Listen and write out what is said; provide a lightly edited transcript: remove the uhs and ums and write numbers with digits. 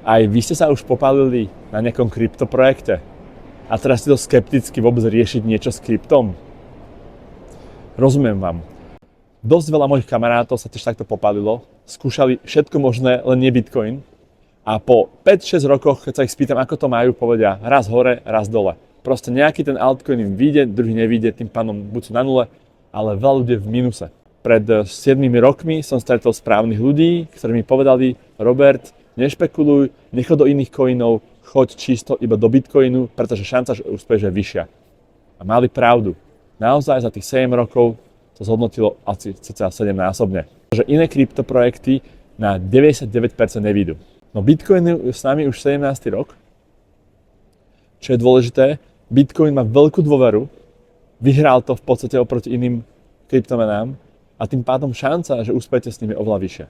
Aj vy ste sa už popálili na nejakom kryptoprojekte a teraz ste to skepticky vôbec riešiť niečo s kryptom? Rozumiem vám. Dosť veľa mojich kamarátov sa tiež takto popálilo, skúšali všetko možné, len nie Bitcoin a po 5-6 rokoch, keď sa ich spýtam, ako to majú, povedia raz hore, raz dole. Proste nejaký ten altcoin im vyjde, druhý nevyjde, tým pádom buď sú na nule, ale veľa ľudí je v mínuse. Pred 7 rokmi som stretol správnych ľudí, ktorí mi povedali: Robert, nešpekuluj, nechoď do iných coinov, choď čisto iba do Bitcoinu, pretože šanca, že úspeš, je vyššia. A mali pravdu. Naozaj za tých 7 rokov to zhodnotilo asi cca 7-násobne. Že iné kryptoprojekty na 99% nevídu. No Bitcoin je s nami už 17. rok. Čo je dôležité, Bitcoin má veľkú dôveru, vyhral to v podstate oproti iným kryptomenám a tým pádom šanca, že úspejete s nimi, je oveľa vyššia.